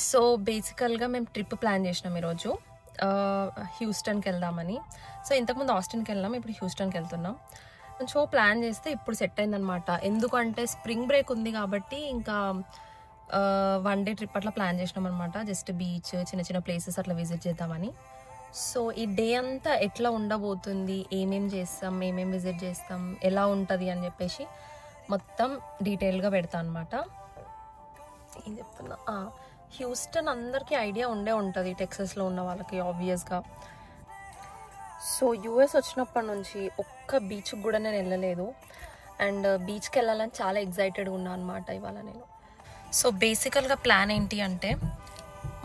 So బేసికల్గా మేము trip plan చేసినాం ఈరోజు హ్యూస్టన్కి వెళ్దామని. సో ఇంతకుముందు ఆస్టిన్కి వెళ్ళాం, ఇప్పుడు హ్యూస్టన్కి వెళ్తున్నాం. సో ప్లాన్ చేస్తే ఇప్పుడు సెట్ అయిందనమాట. ఎందుకంటే స్ప్రింగ్ బ్రేక్ ఉంది కాబట్టి ఇంకా 1 డే ట్రిప్ అట్లా ప్లాన్ చేసినాం అనమాట. జస్ట్ బీచ్, చిన్న చిన్న ప్లేసెస్ అట్లా విజిట్ చేద్దామని. సో ఈ డే అంతా ఎట్లా ఉండబోతుంది, ఏమేమి చేస్తాం, ఏమేమి విజిట్ చేస్తాం, ఎలా ఉంటుంది అని చెప్పేసి మొత్తం డీటెయిల్గా పెడతా అనమాట. ఏం చెప్తున్నా, హ్యూస్టన్ అందరికీ ఐడియా ఉండే ఉంటుంది టెక్సస్లో ఉన్న వాళ్ళకి ఆబ్వియస్గా. సో యూఎస్ వచ్చినప్పటి నుంచి ఒక్క బీచ్కి కూడా నేను వెళ్ళలేదు. అండ్ బీచ్కి వెళ్ళాలని చాలా ఎగ్జైటెడ్గా ఉన్నా అనమాట ఇవాళ నేను. సో బేసికల్గా ప్లాన్ ఏంటి అంటే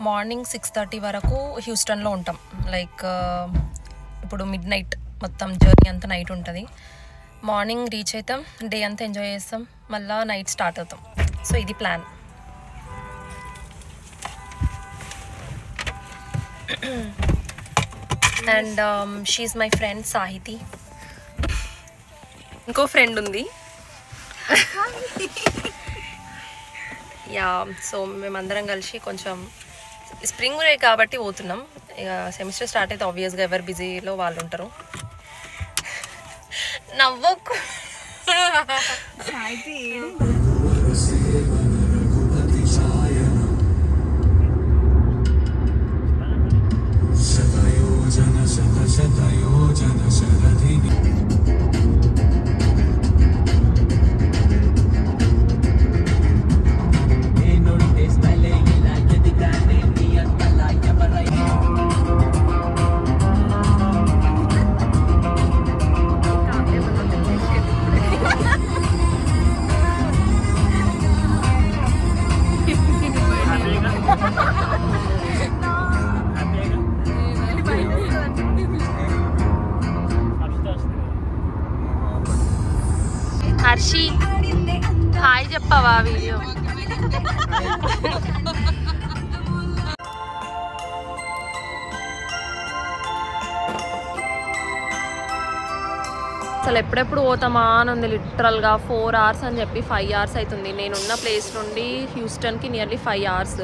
మార్నింగ్ 6:30 వరకు హ్యూస్టన్లో ఉంటాం. లైక్ ఇప్పుడు మిడ్నైట్ మొత్తం జర్నీ అంతా నైట్ ఉంటుంది. మార్నింగ్ రీచ్ అవుతాం, డే అంతా ఎంజాయ్ చేస్తాం, మళ్ళీ నైట్ స్టార్ట్ అవుతాం. సో ఇది plan. And she my friend Sahiti. ఇంకో ఫ్రెండ్ ఉంది. యా, సో మేమందరం కలిసి కొంచెం స్ప్రింగ్ బ్రేక్ కాబట్టి పోతున్నాం. ఇక సెమిస్టర్ స్టార్ట్ అయితే ఆబ్వియస్గా ఎవరు బిజీలో వాళ్ళు ఉంటారు. నవ్వకు. హర్షి హాయ్ చెప్పవా వీడియో. అసలు ఎప్పుడెప్పుడు పోతామా అని ఉంది లిటరల్గా. 4 hours అని చెప్పి 5 hours అవుతుంది. నేనున్న ప్లేస్ నుండి హ్యూస్టన్కి నియర్లీ 5 hours.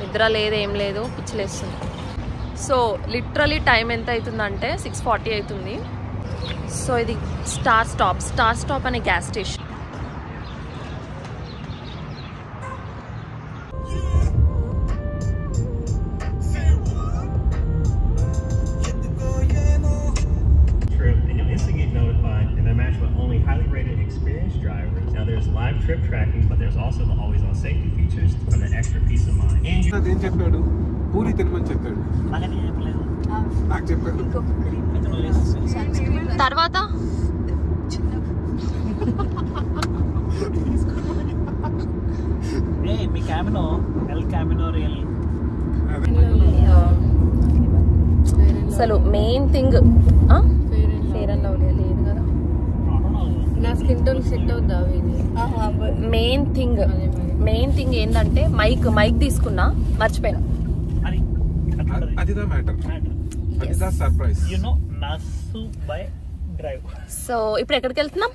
నిద్ర లేదు, ఏం లేదు, పిచ్చిలేస్తుంది. సో లిటరలీ టైం ఎంత అవుతుందంటే 6:40 అవుతుంది. సో ఇది స్టార్ స్టాప్ అనే gas station. Trip tracking, but there's also the always on safety features for the extra peace of mind. And అదేం చెప్పాడు, పూరి తినమని చెప్పాడు. నాకు చెప్పాడు. తర్వాత మీ క్యామినో ఎల్ క్యామినో రియల్ అసలు main thing Fair and Lovely లేదు కదా. నా స్కిన్ టోన్ సెట్ అవుద్దా? మెయిన్ థింగ్ ఏంటంటే మైక్ తీసుకున్నా, మర్చిపోయినా. అదిదా మ్యాటర్, అదిదా సర్ప్రైజ్. యు నో నాసు బై డ్రైవ్. సో ఇప్పుడు ఎక్కడికి వెళ్తున్నాం?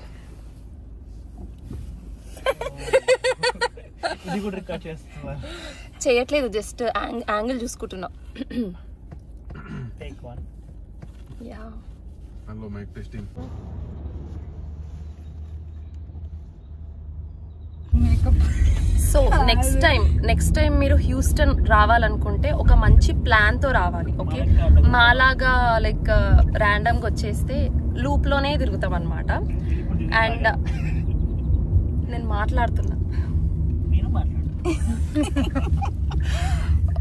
ఇది కూడా రికార్డ్ చేస్తున్నా. చేయట్లేదు, జస్ట్ యాంగిల్ చూసుకుంటున్నా. Take 1. Yeah, hello mike testing. So next time మీరు హ్యూస్టన్ రావాలనుకుంటే ఒక మంచి ప్లాన్ తో రావాలి. ఓకే, మాలాగా లైక్ ర్యాండమ్గా వచ్చేస్తే లూప్ లోనే తిరుగుతాం అనమాట. అండ్ నేను మాట్లాడుతున్నా.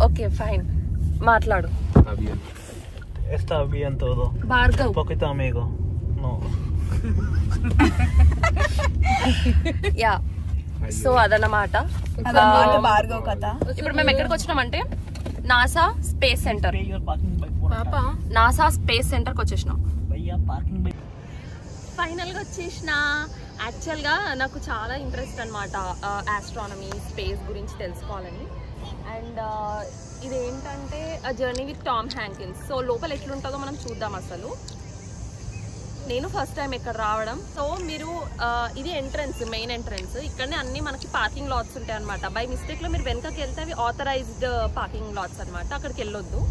ఓకే ఫైన్, మాట్లాడు. Está bien todo. Bhargav. Un poquito amigo. No. Yeah, so అదన్నమాట భార్గవ్ కథ. ఇప్పుడు మేము ఎక్కడికి వచ్చినామంటే NASA space center. Pay your parking by 400. NASA space సెంటర్కి వచ్చేసినాం. భయ్యా పార్కింగ్ బై. ఫైనల్గా వచ్చేసిన. యాక్చువల్గా నాకు చాలా ఇంట్రెస్ట్ అనమాట ఆస్ట్రానమీ, స్పేస్ గురించి తెలుసుకోవాలని. అండ్ ఇదేంటంటే జర్నీ విత్ టామ్ హ్యాంకిన్స్. సో లోపల ఎట్లుంటుందో మనం చూద్దాం. అసలు నేను ఫస్ట్ టైం ఇక్కడ రావడం. సో మీరు ఇది ఎంట్రన్స్, మెయిన్ ఎంట్రన్స్. ఇక్కడనే అన్ని మనకి పార్కింగ్ లాట్స్ ఉంటాయి అనమాట. బై మిస్టేక్ లో మీరు వెనకకి వెళ్తే అవి ఆథరైజ్డ్ పార్కింగ్ లాట్స్ అనమాట, అక్కడికి వెళ్ళొద్దు.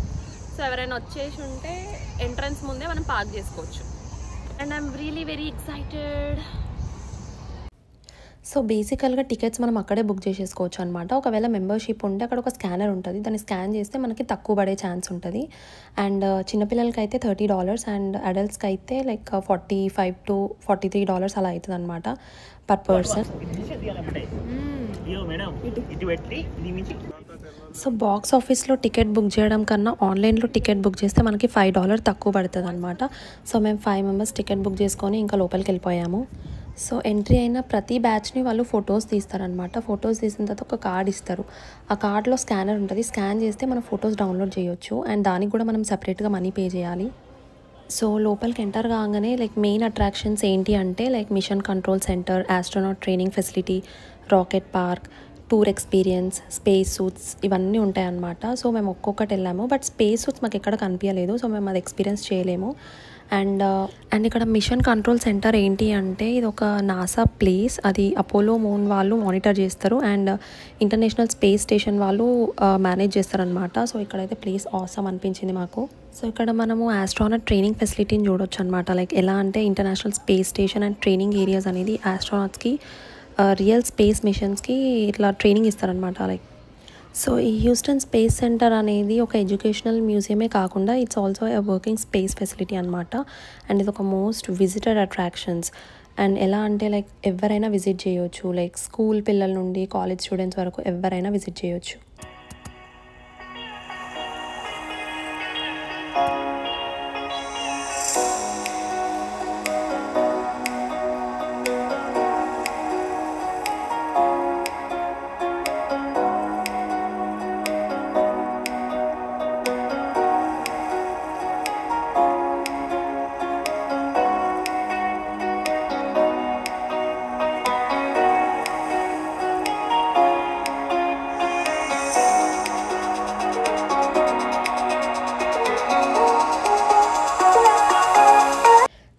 సో ఎవరైనా వచ్చేసి ఉంటే ఎంట్రన్స్ ముందే మనం పార్క్ చేసుకోవచ్చు. And I'm really very excited. So బేసికల్గా టికెట్స్ మనం అక్కడే బుక్ చేసేసుకోవచ్చు అనమాట. ఒకవేళ మెంబర్షిప్ ఉంటే అక్కడ ఒక స్కానర్ ఉంటుంది, దాన్ని స్కాన్ చేస్తే మనకి తక్కువ పడే ఛాన్స్ ఉంటుంది. అండ్ చిన్నపిల్లలకి అయితే $30 అండ్ అడల్ట్స్కి అయితే లైక్ $45 to $43 అలా అవుతుంది అనమాట పర్ పర్సన్. సో బాక్స్ ఆఫీస్లో టికెట్ బుక్ చేయడం కన్నా ఆన్లైన్లో టికెట్ బుక్ చేస్తే మనకి $5 తక్కువ పడుతుంది అనమాట. సో మేము 5 మెంబర్స్ టికెట్ బుక్ చేసుకొని ఇంకా లోపలికి వెళ్ళిపోయాము. సో ఎంట్రీ అయిన ప్రతి బ్యాచ్ని వాళ్ళు ఫొటోస్ తీస్తారనమాట. ఫొటోస్ తీసిన తర్వాత ఒక కార్డ్ ఇస్తారు. ఆ కార్డ్లో స్కానర్ ఉంటుంది, స్కాన్ చేస్తే మన ఫొటోస్ డౌన్లోడ్ చేయొచ్చు. అండ్ దానికి కూడా మనం సపరేట్గా మనీ పే చేయాలి. సో లోపలికి ఎంటర్ కాగానే లైక్ మెయిన్ అట్రాక్షన్స్ ఏంటి అంటే like mission control centre, astronaut training facility, rocket park, tour experience, space suits ఇవన్నీ ఉంటాయన్నమాట. సో మేము ఒక్కొక్కటి వెళ్ళాము, బట్ స్పేస్ సూట్స్ మాకు ఎక్కడ కనిపించలేదు. సో మేము అది ఎక్స్పీరియన్స్ చేయలేము. అండ్ ఇక్కడ మిషన్ కంట్రోల్ సెంటర్ ఏంటి అంటే ఇది ఒక నాసా ప్లేస్. అది అపోలో మూన్ వాళ్ళు మానిటర్ చేస్తారు అండ్ ఇంటర్నేషనల్ స్పేస్ స్టేషన్ వాళ్ళు మేనేజ్ చేస్తారనమాట. సో ఇక్కడైతే ప్లేస్ ఆసమ్ అనిపించింది మాకు. సో ఇక్కడ మనము ఆస్ట్రోనాట్ ట్రైనింగ్ ఫెసిలిటీని చూడొచ్చు అనమాట. లైక్ ఎలా అంటే international space station and training areas అనేది ఆస్ట్రోనాట్స్కి రియల్ స్పేస్ మిషన్స్కి ఇట్లా ట్రైనింగ్ ఇస్తారనమాట. లైక్ సో ఈ హ్యూస్టన్ స్పేస్ సెంటర్ అనేది ఒక ఎడ్యుకేషనల్ మ్యూజియమే కాకుండా it's also a working space facility అనమాట. అండ్ ఇది ఒక మోస్ట్ విజిటెడ్ అట్రాక్షన్స్. అండ్ ఎలా అంటే లైక్ ఎవరైనా విజిట్ చేయొచ్చు, లైక్ స్కూల్ పిల్లల నుండి కాలేజ్ స్టూడెంట్స్ వరకు ఎవరైనా విజిట్ చేయొచ్చు.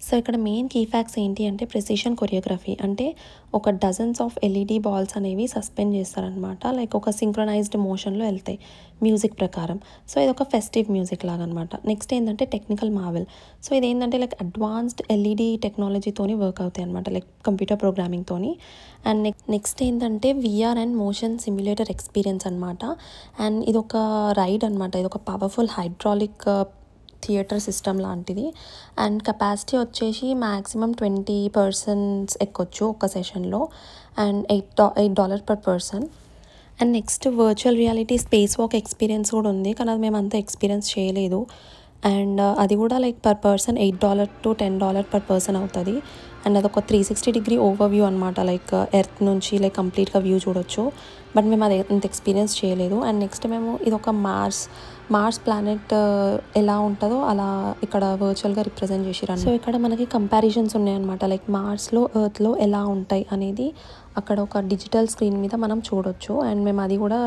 సో ఇక్కడ మెయిన్ కీ ఫ్యాక్ట్స్ ఏంటి అంటే ప్రెసిషన్ కొరియోగ్రఫీ. అంటే ఒక డజన్స్ ఆఫ్ LED బాల్స్ అనేవి సస్పెండ్ చేస్తారనమాట. లైక్ ఒక సింక్రనైజ్డ్ మోషన్లో వెళ్తాయి మ్యూజిక్ ప్రకారం. సో ఇది ఒక ఫెస్టివ్ మ్యూజిక్ లాగా అనమాట. నెక్స్ట్ ఏంటంటే టెక్నికల్ మార్వెల్. సో ఇది ఏంటంటే లైక్ అడ్వాన్స్డ్ LED టెక్నాలజీతోని వర్క్ అవుతాయి అనమాట, లైక్ కంప్యూటర్ ప్రోగ్రామింగ్తోని. అండ్ నెక్స్ట్ ఏంటంటే VR and motion simulator experience అనమాట. అండ్ ఇది ఒక రైడ్ అనమాట. ఇది ఒక పవర్ఫుల్ హైడ్రాలిక్ థియేటర్ సిస్టమ్ లాంటిది. అండ్ కెపాసిటీ వచ్చేసి మ్యాక్సిమం 20 persons ఎక్కొచ్చు ఒక సెషన్లో. And $8 per person. And next virtual reality space walk experience కూడా ఉంది, కానీ అది మేము అంత ఎక్స్పీరియన్స్ చేయలేదు. అండ్ అది కూడా like per person $8 to $10 per person అవుతుంది. అండ్ అదొక 360-degree ఓవర్వ్యూ అనమాట. లైక్ ఎర్త్ నుంచి లైక్ కంప్లీట్గా వ్యూ చూడొచ్చు, బట్ మేము అది అంత ఎక్స్పీరియన్స్ చేయలేదు. అండ్ నెక్స్ట్ మేము ఇది ఒక మార్స్ ప్లానెట్ ఎలా ఉంటుందో అలా ఇక్కడ వర్చువల్గా రిప్రజెంట్ చేసిరు. సో ఇక్కడ మనకి కంపారిజన్స్ ఉన్నాయన్నమాట. లైక్ మార్స్లో ఎర్త్లో ఎలా ఉంటాయి అనేది అక్కడ ఒక డిజిటల్ స్క్రీన్ మీద మనం చూడొచ్చు. అండ్ మేము అది కూడా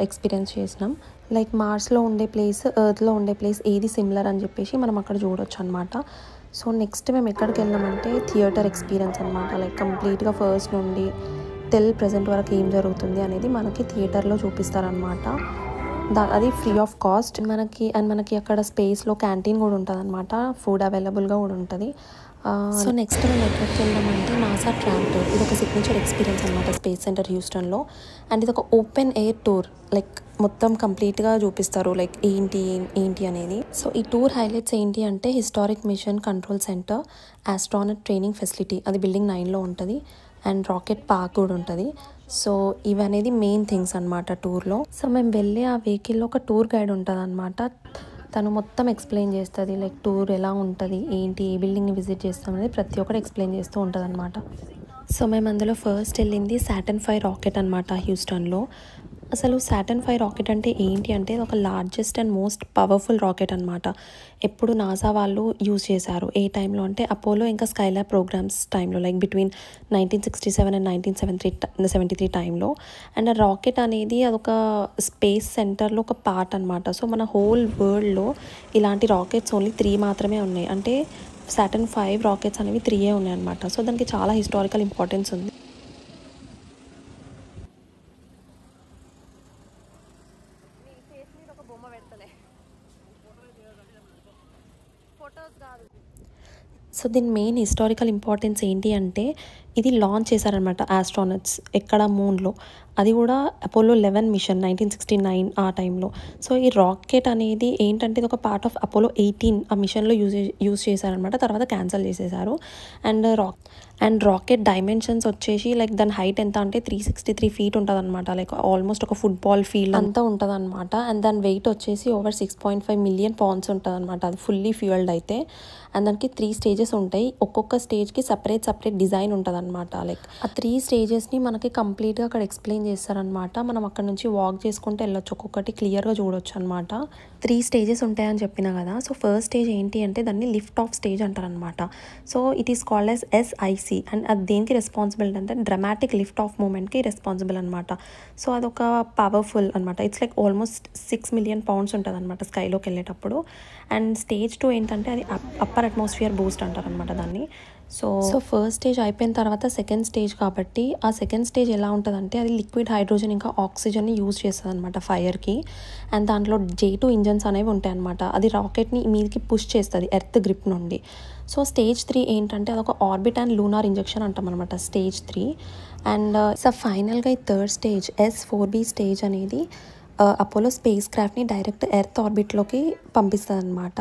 ఎక్స్పీరియన్స్ చేసినాం. లైక్ మార్స్లో ఉండే ప్లేస్, ఎర్త్లో ఉండే ప్లేస్ ఏది సిమిలర్ అని చెప్పేసి మనం అక్కడ చూడొచ్చు అనమాట. సో నెక్స్ట్ మేము ఎక్కడికి వెళ్ళామంటే థియేటర్ ఎక్స్పీరియన్స్ అనమాట. లైక్ కంప్లీట్గా ఫస్ట్ నుండి టిల్ ప్రెజెంట్ వరకు ఏం జరుగుతుంది అనేది మనకి థియేటర్లో చూపిస్తారనమాట. అది ఫ్రీ ఆఫ్ కాస్ట్ మనకి. అండ్ మనకి అక్కడ స్పేస్లో క్యాంటీన్ కూడా ఉంటుంది అనమాట, ఫుడ్ అవైలబుల్గా కూడా ఉంటుంది. సో నెక్స్ట్ మేము ఎక్కడికి వెళ్ళామంటే నాసా ట్రాంప్టర్. ఇది ఒక సిగ్నేచర్ ఎక్స్పీరియన్స్ అనమాట స్పేస్ సెంటర్ హ్యూస్టన్లో. అండ్ ఇది ఒక ఓపెన్ ఎయిర్ టూర్, లైక్ మొత్తం కంప్లీట్గా చూపిస్తారు లైక్ ఏంటి అనేది. సో ఈ టూర్ హైలైట్స్ ఏంటి అంటే historic mission control centre, astronaut training facility, అది బిల్డింగ్ 9లో ఉంటుంది. అండ్ రాకెట్ పార్క్ కూడా ఉంటుంది. సో ఇవనేది మెయిన్ థింగ్స్ అనమాట టూర్లో. సో మేము వెళ్ళే ఆ వెహికల్లో ఒక టూర్ గైడ్ ఉంటుంది అనమాట. తను మొత్తం ఎక్స్ప్లెయిన్ చేస్తుంది, లైక్ టూర్ ఎలా ఉంటుంది, ఏంటి, ఏ బిల్డింగ్ని విజిట్ చేస్తాం అనేది ప్రతి ఒక్కటి ఎక్స్ప్లెయిన్ చేస్తూ ఉంటుంది అనమాట. సో మేము అందులో ఫస్ట్ వెళ్ళింది Saturn V రాకెట్ అనమాట హ్యూస్టన్లో. అసలు Saturn V రాకెట్ అంటే ఏంటి అంటే ఒక largest and most powerful rocket అనమాట. ఎప్పుడు నాసా వాళ్ళు యూజ్ చేశారు ఏ టైంలో అంటే అపోలో ఇంకా స్కైలాబ్ ప్రోగ్రామ్స్ టైంలో, లైక్ బిట్వీన్ 1967 and 1973 టైంలో. అండ్ ఆ రాకెట్ అనేది అదొక స్పేస్ సెంటర్లో ఒక పార్ట్ అనమాట. సో మన హోల్ వరల్డ్లో ఇలాంటి రాకెట్స్ ఓన్లీ 3 మాత్రమే ఉన్నాయి. అంటే సాటర్న్ 5 రాకెట్స్ అనేవి 3 ఉన్నాయన్నమాట. సో దానికి చాలా హిస్టారికల్ ఇంపార్టెన్స్ ఉంది. సో దీని మెయిన్ హిస్టారికల్ ఇంపార్టెన్స్ ఏంటి అంటే ఇది లాంచ్ చేశారనమాట ఆస్ట్రానట్స్ ఎక్కడ మూన్లో, అది కూడా అపోలో 11 మిషన్ 1969 ఆ టైంలో. సో ఈ రాకెట్ అనేది ఏంటంటే ఇది ఒక పార్ట్ ఆఫ్ అపోలో 18 ఆ మిషన్లో యూజ్ చేశారనమాట. తర్వాత క్యాన్సిల్ చేసేసారు. అండ్ రాకెట్ డైమెన్షన్స్ వచ్చేసి లైక్ దాని హైట్ ఎంత అంటే 363 feet ఉంటుంది అనమాట. లైక్ ఆల్మోస్ట్ ఒక ఫుట్బాల్ ఫీల్డ్ అంతా ఉంటుంది అనమాట. అండ్ దాని వెయిట్ వచ్చేసి ఓవర్ 6.5 million pounds ఉంటుంది అనమాట. అది ఫుల్లీ ఫ్యూయల్డ్ అయితే. అండ్ దానికి 3 stages ఉంటాయి. ఒక్కొక్క స్టేజ్కి సపరేట్ డిజైన్ ఉంటుంది అనమాట. లైక్ ఆ 3 stagesని మనకి కంప్లీట్గా అక్కడ ఎక్స్ప్లెయిన్ చేస్తారనమాట. మనం అక్కడ నుంచి వాక్ చేసుకుంటూ వెళ్ళొచ్చు, ఒక్కొక్కటి క్లియర్గా చూడొచ్చు అనమాట. 3 stages ఉంటాయని చెప్పిన కదా. సో ఫస్ట్ స్టేజ్ ఏంటి అంటే దాన్ని లిఫ్ట్ ఆఫ్ స్టేజ్ అంటారనమాట. So it is called as SIC. And అది దేనికి రెస్పాన్సిబుల్ అంటే డ్రమాటిక్ లిఫ్ట్ ఆఫ్ మూమెంట్కి రెస్పాన్సిబుల్ అనమాట. సో అదొక పవర్ఫుల్ అనమాట. It's like almost 6 million pounds ఉంటుంది అనమాట స్కైలోకి వెళ్ళేటప్పుడు. అండ్ స్టేజ్ 2 ఏంటంటే అది అప్పర్ అట్మాస్ఫియర్ బూస్ట్ అంటారనమాట దాన్ని. సో ఫస్ట్ స్టేజ్ అయిపోయిన తర్వాత సెకండ్ స్టేజ్ కాబట్టి ఆ సెకండ్ స్టేజ్ ఎలా ఉంటుందంటే అది లిక్విడ్ హైడ్రోజన్ ఇంకా ఆక్సిజన్ని యూజ్ చేస్తుంది అనమాట ఫైర్కి. అండ్ దాంట్లో J2 ఇంజన్స్ అనేవి ఉంటాయి అనమాట. అది రాకెట్ని మీదకి పుష్ చేస్తుంది ఎర్త్ గ్రిప్ నుండి. సో స్టేజ్ 3 ఏంటంటే అదొక ఆర్బిట్ అండ్ లూనార్ ఇంజెక్షన్ అంటాం అనమాట స్టేజ్ 3. అండ్ సో ఫైనల్గా ఈ థర్డ్ స్టేజ్ S4B స్టేజ్ అనేది అపోలో స్పేస్ క్రాఫ్ట్ని డైరెక్ట్ ఎర్త్ ఆర్బిట్లోకి పంపిస్తుంది అనమాట.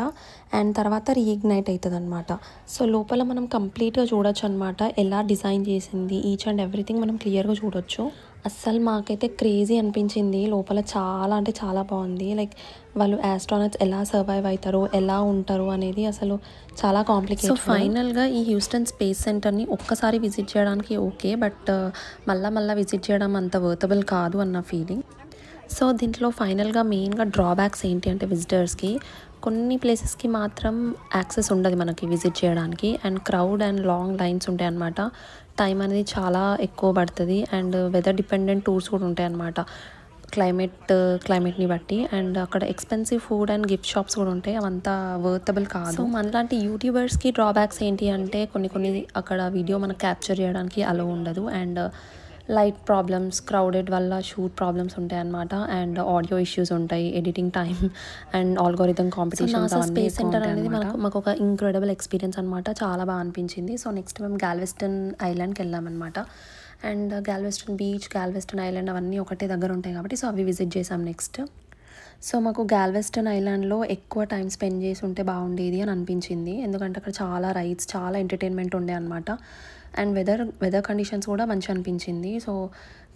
అండ్ తర్వాత రీఇగ్నైట్ అవుతుంది అనమాట. సో లోపల మనం కంప్లీట్గా చూడొచ్చు అనమాట ఎలా డిజైన్ చేసింది, ఈచ్ అండ్ ఎవ్రీథింగ్ మనం క్లియర్గా చూడొచ్చు. అస్సలు మాకైతే క్రేజీ అనిపించింది. లోపల చాలా అంటే చాలా బాగుంది. లైక్ వాళ్ళు ఆస్ట్రానట్స్ ఎలా సర్వైవ్ అవుతారు, ఎలా ఉంటారు అనేది అసలు చాలా కాంప్లికేటెడ్. సో ఫైనల్గా ఈ హ్యూస్టన్ స్పేస్ సెంటర్ని ఒక్కసారి విజిట్ చేయడానికి ఓకే, బట్ మళ్ళీ విజిట్ చేయడం అంత వర్తబుల్ కాదు అన్న ఫీలింగ్. సో దీంట్లో ఫైనల్గా మెయిన్గా డ్రాబ్యాక్స్ ఏంటి అంటే విజిటర్స్కి కొన్ని ప్లేసెస్కి మాత్రం యాక్సెస్ ఉండదు మనకి విజిట్ చేయడానికి. And crowd and long lines ఉంటాయి అన్నమాట. టైం అనేది చాలా ఎక్కువ పడుతుంది. అండ్ వెదర్ డిపెండెంట్ టూర్స్ కూడా ఉంటాయి అన్నమాట క్లైమేట్ని బట్టి. అండ్ అక్కడ expensive food and gift shops కూడా ఉంటాయి, అవంతా వర్తబుల్ కాదు. సో మనలాంటి యూట్యూబర్స్కి డ్రాబ్యాక్స్ ఏంటి అంటే కొన్ని అక్కడ వీడియో మనకు క్యాప్చర్ చేయడానికి అలో ఉండదు. అండ్ లైట్ ప్రాబ్లమ్స్, క్రౌడెడ్ వల్ల షూట్ ప్రాబ్లమ్స్ ఉంటాయి అన్నమాట. అండ్ ఆడియో ఇష్యూస్ ఉంటాయి, editing time and algorithm competition. Space centre అనేది మాకు ఒక ఇంక్రెడిబుల్ ఎక్స్పీరియన్స్ అనమాట. చాలా బాగా అనిపించింది. సో నెక్స్ట్ మేము గాల్వెస్టన్ ఐలాండ్కి వెళ్ళామన్నమాట. And Galveston beach, Galveston island అవన్నీ ఒకటే దగ్గర ఉంటాయి కాబట్టి సో అవి విజిట్ చేసాం నెక్స్ట్. సో మాకు గాల్వెస్టన్ ఐలాండ్లో ఎక్కువ టైం స్పెండ్ చేసి ఉంటే బాగుండేది అని అనిపించింది. ఎందుకంటే అక్కడ చాలా రైడ్స్, చాలా ఎంటర్టైన్మెంట్ ఉండే అనమాట. అండ్ వెదర్ కండిషన్స్ కూడా మంచిగా అనిపించింది. సో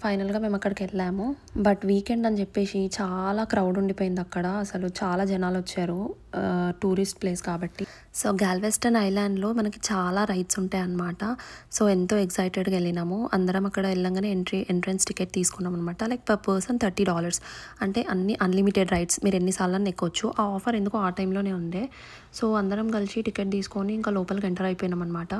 ఫైనల్గా మేము అక్కడికి వెళ్ళాము. బట్ వీకెండ్ అని చెప్పేసి చాలా క్రౌడ్ ఉండిపోయింది అక్కడ. అసలు చాలా జనాలు వచ్చారు, టూరిస్ట్ ప్లేస్ కాబట్టి. సో గాల్వెస్టన్ ఐలాండ్లో మనకి చాలా రైడ్స్ ఉంటాయి అన్నమాట. సో ఎంతో ఎక్సైటెడ్గా వెళ్ళినాము. అందరం అక్కడ వెళ్ళంగానే ఎంట్రన్స్ టికెట్ తీసుకున్నాం అనమాట. Like per person $30. అంటే అన్ని అన్లిమిటెడ్ రైడ్స్, మీరు ఎన్నిసార్లు ఎక్కొచ్చు. ఆ ఆఫర్ ఎందుకో ఆ టైంలోనే ఉండే. సో అందరం కలిసి టికెట్ తీసుకొని ఇంకా లోపలికి ఎంటర్ అయిపోయినాం అనమాట.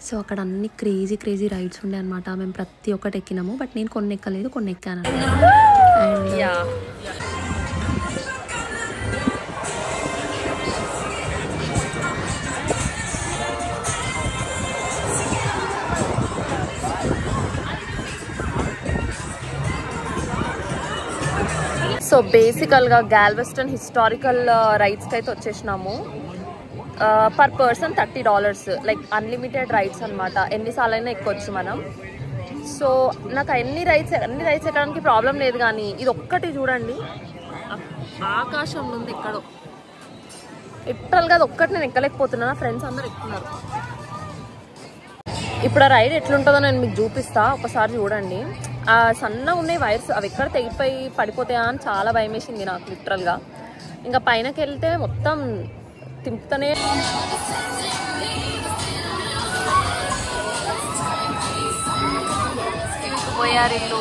సో అక్కడ అన్ని క్రేజీ రైడ్స్ ఉండే అనమాట. మేము ప్రతి ఒక్కటి ఎక్కినాము. బట్ నేను కొన్ని ఎక్కలేదు, కొన్ని ఎక్కాను. అండ్ సో బేసికల్గా గాల్వెస్టన్ హిస్టారికల్ రైడ్స్కి అయితే వచ్చేసినాము. Per person $30. Like unlimited rides అనమాట. ఎన్నిసార్లు అయినా ఎక్కొచ్చు మనం. సో నాకు అన్ని రైడ్స్ ఎక్కడానికి ప్రాబ్లం లేదు, కానీ ఇది ఒక్కటి చూడండి, ఆకాశంలో ఉంది ఎక్కడో. లిటరల్గా అది ఒక్కటి నేను ఎక్కలేకపోతున్నాను. ఫ్రెండ్స్ అందరు ఎక్కుతున్నారు. ఇప్పుడు ఆ రైడ్ ఎట్లుంటుందో నేను మీకు చూపిస్తా, ఒకసారి చూడండి. ఆ సన్నగా ఉన్నాయి వైర్స్, అవి ఎక్కడ తెగిపోయి పడిపోతాయా అని చాలా భయం వేసింది నాకు లిటరల్గా. ఇంకా పైనకి వెళ్తే మొత్తం తింపుతూనే పోయారు ఇల్లు.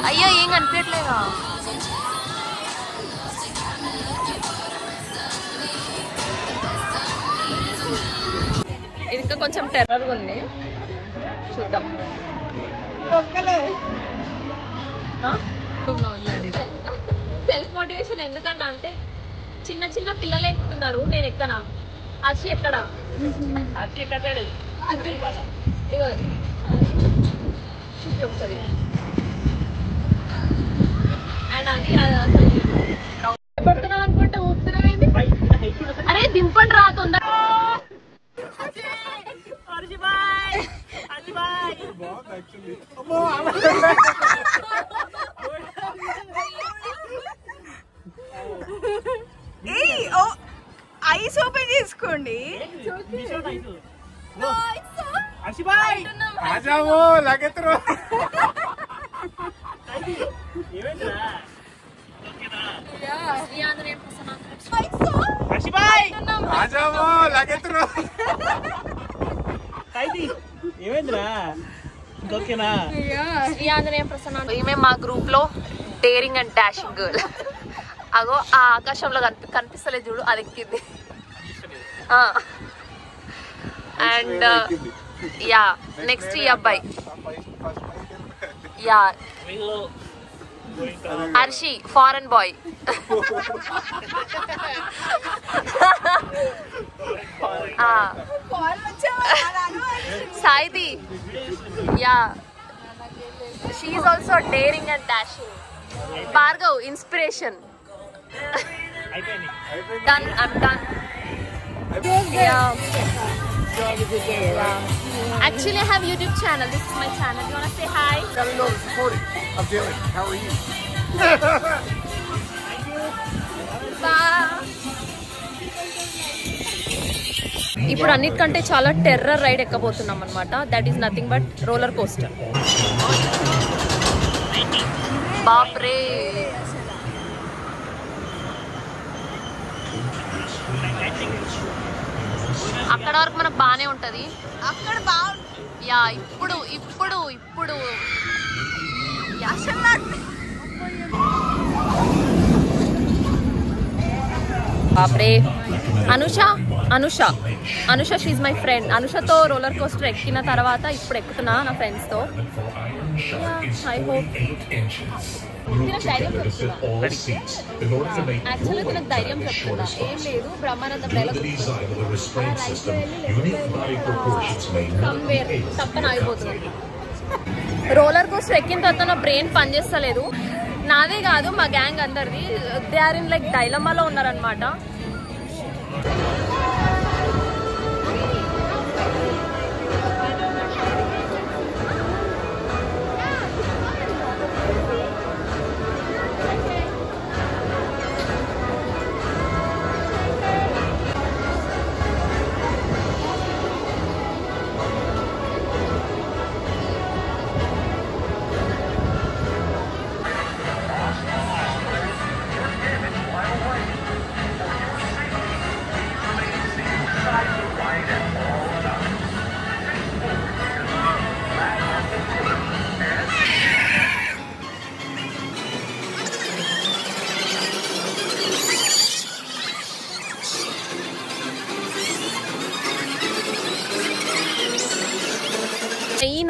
అయ్యో ఏం కనిపించట్లేదా? ఇది ఇంకా కొంచెం టెర్రర్గా ఉంది, చూద్దాం. సెల్ఫ్ మోటివేషన్ ఎందుకన్నా అంటే చిన్న పిల్లలు ఎక్కుతున్నారు, నేను ఎక్కనా. అర్షి ఎక్కడ అనుకుంటే ఊపుతున్నావేంటి? అరే దింపండి రా తొందర. ఐస్ ఓపెన్ చేసుకోండి. ఈమె మా గ్రూప్ లో డేరింగ్ అండ్ డాషింగ్ గర్ల్. అగో ఆ ఆకాశంలో కనిపిస్తలేదు చూడు, అది ఎక్కింది. అండ్ యా నెక్స్ట్ ఈ అబ్బాయి యా హర్షి ఫారెన్ బాయ్. సాయిది yeah she is also daring and dashing. Bhargav inspiration. Done. I'm done. Yeah. Actually, I have YouTube channel. This is my channel. You wanna say hi? Hello, supporting. I'm Dylan. How are you? ఇప్పుడు అన్నిటికంటే చాలా terror ride ఎక్కబోతున్నాం అనమాట. That is nothing but roller coaster. బాప్రే, అక్కడ వరకు మనకు బానే ఉంటది. అక్కడ బాగుంది. యా ఇప్పుడు ఇప్పుడు ఇప్పుడు బాప్రే. Anusha she's my friend. అనుషతో రోలర్ కోస్టర్ ఎక్కిన తర్వాత ఇప్పుడు ఎక్కుతున్నా నా ఫ్రెండ్స్తో. ఐ హోప్ యాక్చువల్గా తినకు ధైర్యం చెప్తున్నా. ఏం లేదు, బ్రహ్మానందం డైలాగ్ సమ్వేర్ తప్పని ఆగిపోతుంది. రోలర్ కోస్టర్ ఎక్కిన తర్వాత నా బ్రెయిన్ పనిచేస్తలేదు. నాదే కాదు, మా గ్యాంగ్ అందరిది. దే ఆర్ ఇన్ లైక్ డైలమాలో ఉన్నారనమాట.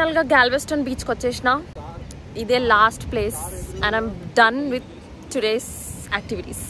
ఫైనల్గా గ్యాల్వెస్టన్ బీచ్కి వచ్చేసిన. ఇదే last place and I'm done with today's activities.